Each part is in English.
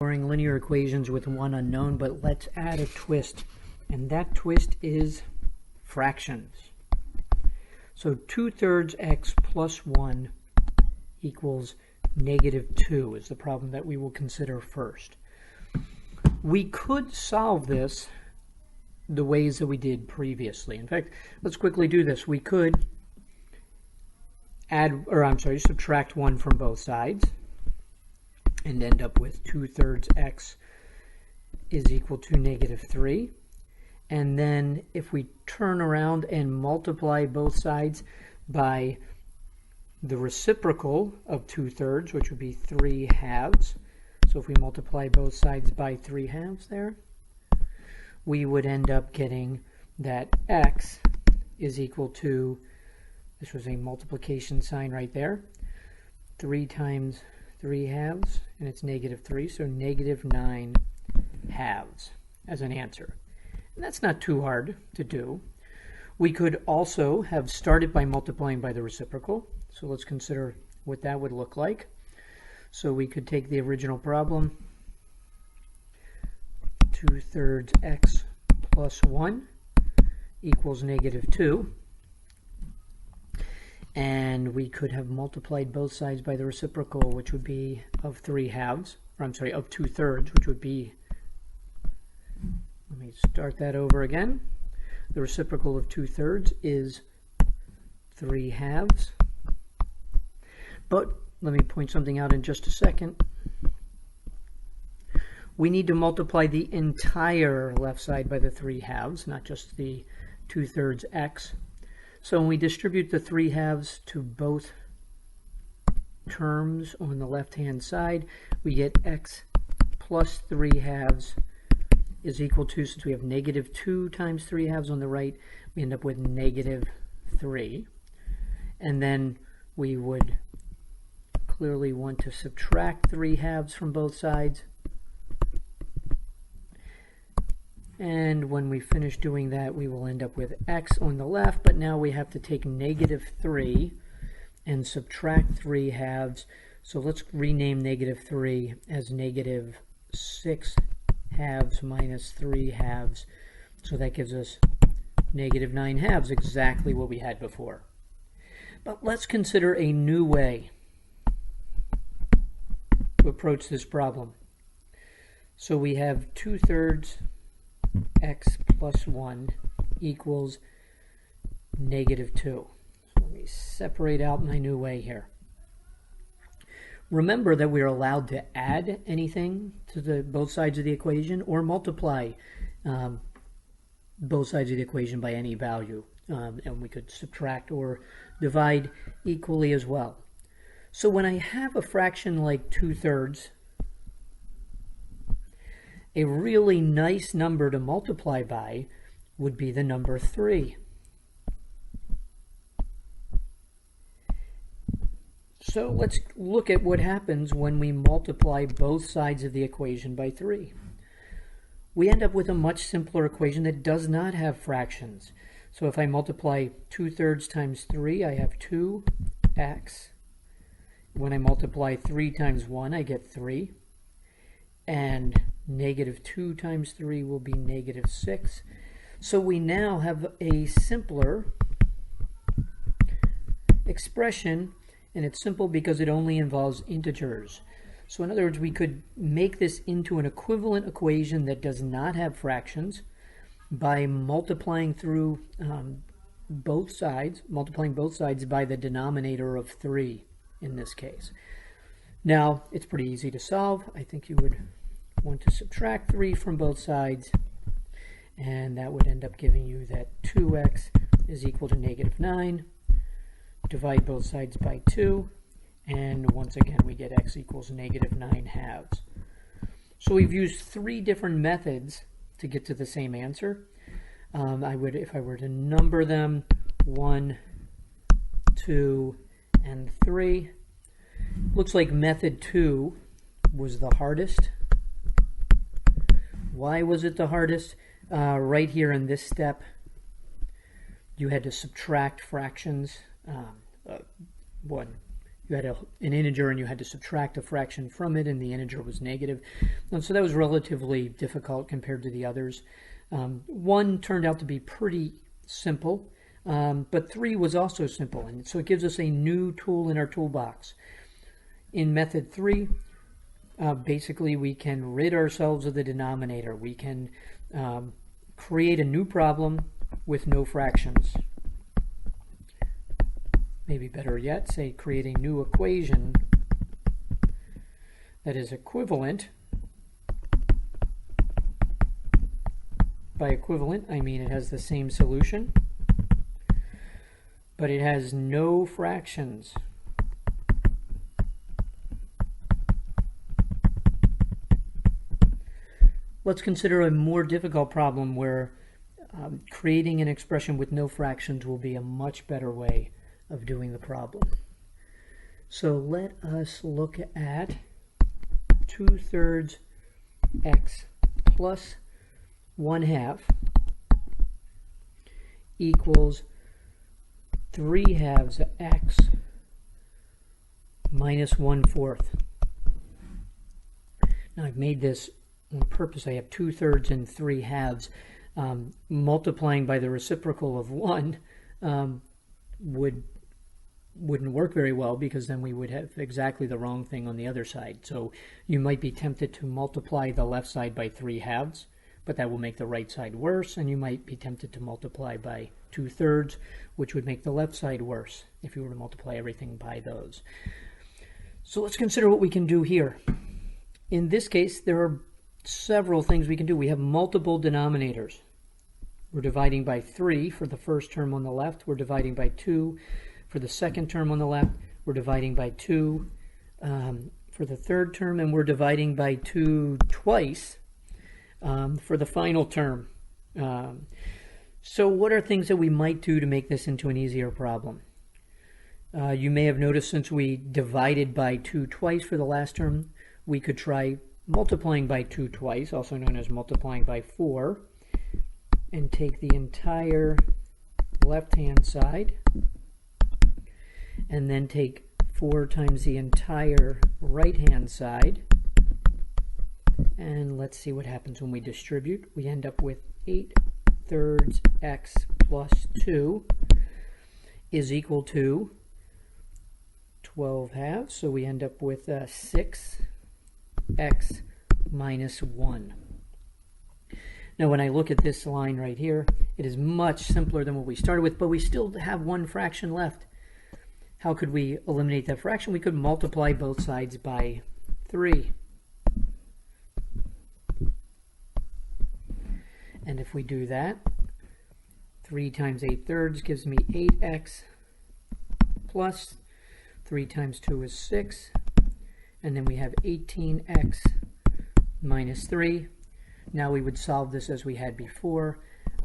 Exploring linear equations with one unknown, but let's add a twist, and that twist is fractions. So 2/3 x plus 1 equals -2 is the problem that we will consider first. We could solve this the ways that we did previously. In fact, let's quickly do this. We could subtract 1 from both sides and end up with 2/3 x is equal to -3. And then if we turn around and multiply both sides by the reciprocal of 2/3, which would be 3/2. So if we multiply both sides by 3/2 there, we would end up getting that x is equal to, this was a multiplication sign right there, 3 times 3/2, and it's -3, so -9/2 as an answer. And that's not too hard to do. We could also have started by multiplying by the reciprocal, so let's consider what that would look like. So we could take the original problem, 2/3 x plus 1 equals -2. And we could have multiplied both sides by the reciprocal, which would be of 3/2, or I'm sorry, of 2/3, which would be, let me start that over again. The reciprocal of 2/3 is 3/2. But let me point something out in just a second. We need to multiply the entire left side by the 3/2, not just the 2/3 x. So when we distribute the 3/2 to both terms on the left-hand side, we get x plus 3/2 is equal to, since we have -2 times 3/2 on the right, we end up with -3. And then we would clearly want to subtract 3/2 from both sides. And when we finish doing that, we will end up with x on the left, but now we have to take -3 and subtract 3/2. So let's rename -3 as -6/2 minus 3/2. So that gives us -9/2, exactly what we had before. But let's consider a new way to approach this problem. So we have 2/3 x plus 1 equals -2. So let me separate out my new way here. Remember that we're allowed to add anything to both sides of the equation or multiply both sides of the equation by any value. And we could subtract or divide equally as well. So when I have a fraction like 2/3, a really nice number to multiply by would be the number 3. So let's look at what happens when we multiply both sides of the equation by 3. We end up with a much simpler equation that does not have fractions. So if I multiply 2/3 times 3, I have 2x. When I multiply 3 times 1, I get 3. And -2 times 3 will be -6. So we now have a simpler expression, and it's simple because it only involves integers. So in other words, we could make this into an equivalent equation that does not have fractions by multiplying through both sides by the denominator of 3 in this case. Now, it's pretty easy to solve. I think you would want to subtract 3 from both sides, and that would end up giving you that 2x is equal to -9. Divide both sides by 2, and once again we get x equals -9/2. So we've used 3 different methods to get to the same answer. If I were to number them, 1, 2, and 3. Looks like method 2 was the hardest. Why was it the hardest? Right here in this step, you had to subtract fractions. you had an integer and you had to subtract a fraction from it, and the integer was negative. And so that was relatively difficult compared to the others. 1 turned out to be pretty simple, but 3 was also simple, and so it gives us a new tool in our toolbox. In method 3, basically we can rid ourselves of the denominator. We can create a new problem with no fractions. Maybe better yet, say create a new equation that is equivalent. By equivalent, I mean it has the same solution, but it has no fractions. Let's consider a more difficult problem where creating an expression with no fractions will be a much better way of doing the problem. So let us look at 2/3 x plus 1/2 equals 3/2 x minus 1/4. Now I've made this on purpose. I have 2/3 and 3/2. Multiplying by the reciprocal of 1 wouldn't work very well, because then we would have exactly the wrong thing on the other side. So you might be tempted to multiply the left side by 3/2, but that will make the right side worse, and you might be tempted to multiply by 2/3, which would make the left side worse if you were to multiply everything by those. So let's consider what we can do here. In this case, there are several things we can do. We have multiple denominators. We're dividing by 3 for the first term on the left. We're dividing by 2 for the second term on the left. We're dividing by 2 for the third term, and we're dividing by 2 twice for the final term. So what are things that we might do to make this into an easier problem? You may have noticed, since we divided by 2 twice for the last term, we could try multiplying by 2 twice, also known as multiplying by 4, and take the entire left-hand side, and then take 4 times the entire right-hand side, and let's see what happens when we distribute. We end up with 8/3 x plus 2 is equal to 12/2, so we end up with 6x minus 1. Now when I look at this line right here, it is much simpler than what we started with, but we still have one fraction left. How could we eliminate that fraction? We could multiply both sides by 3. And if we do that, 3 times 8/3 gives me 8x plus 3 times 2 is 6. And then we have 18x minus 3. Now we would solve this as we had before.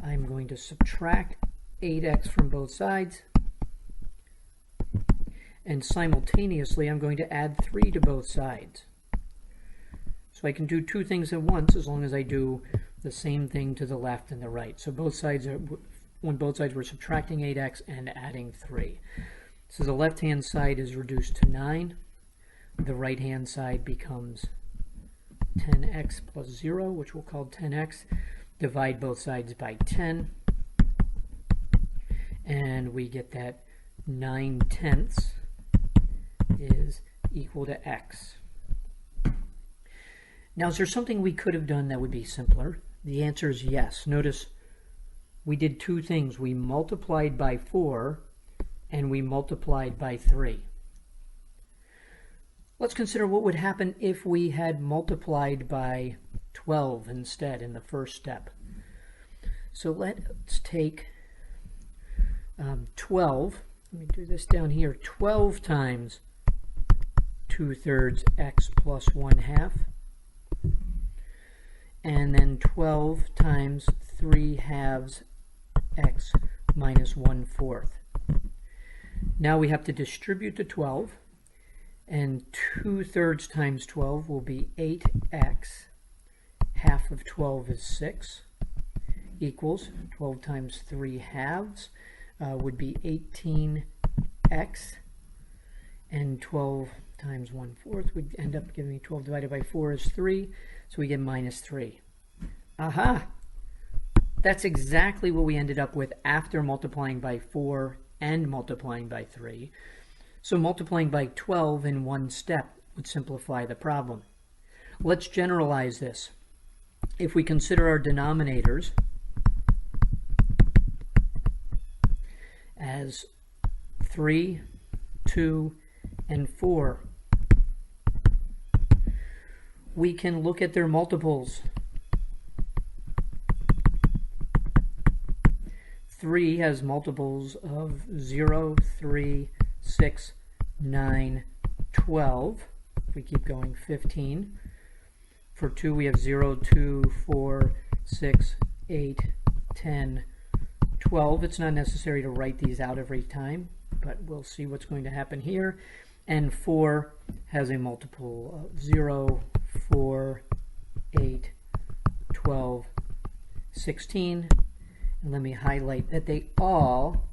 I'm going to subtract 8x from both sides. And simultaneously, I'm going to add 3 to both sides. So I can do 2 things at once as long as I do the same thing to the left and the right. So both sides are, on both sides, we're subtracting 8x and adding 3. So the left-hand side is reduced to 9. The right-hand side becomes 10x plus 0, which we'll call 10x. Divide both sides by 10. And we get that 9/10 is equal to x. Now, is there something we could have done that would be simpler? The answer is yes. Notice we did 2 things. We multiplied by 4 and we multiplied by 3. Let's consider what would happen if we had multiplied by 12 instead in the first step. So let's take 12. Let me do this down here. 12 times 2/3 x plus 1/2. And then 12 times 3/2 x minus 1/4. Now we have to distribute the 12, and 2/3 times 12 will be 8x. Half of 12 is 6, equals 12 times 3/2 would be 18x. and 12 times 1/4 would end up giving me 12 divided by 4 is 3, so we get minus 3. Aha! That's exactly what we ended up with after multiplying by 4 and multiplying by 3. So multiplying by 12 in one step would simplify the problem. Let's generalize this. If we consider our denominators as 3, 2, and 4, we can look at their multiples. 3 has multiples of 0, 3, 6, 9, 12. If we keep going, 15. For 2, we have 0, 2, 4, 6, 8, 10, 12. It's not necessary to write these out every time, but we'll see what's going to happen here. And 4 has a multiple of 0, 4, 8, 12, 16. And let me highlight that they all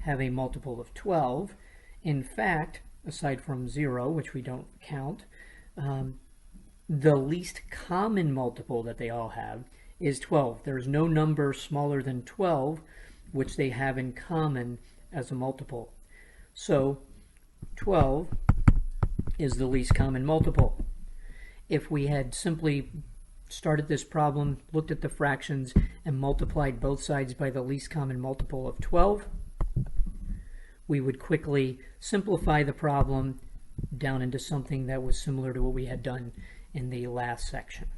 have a multiple of 12. In fact, aside from 0, which we don't count, the least common multiple that they all have is 12. There is no number smaller than 12 which they have in common as a multiple. So 12 is the least common multiple. If we had simply started this problem, looked at the fractions, and multiplied both sides by the least common multiple of 12, we would quickly simplify the problem down into something that was similar to what we had done in the last section.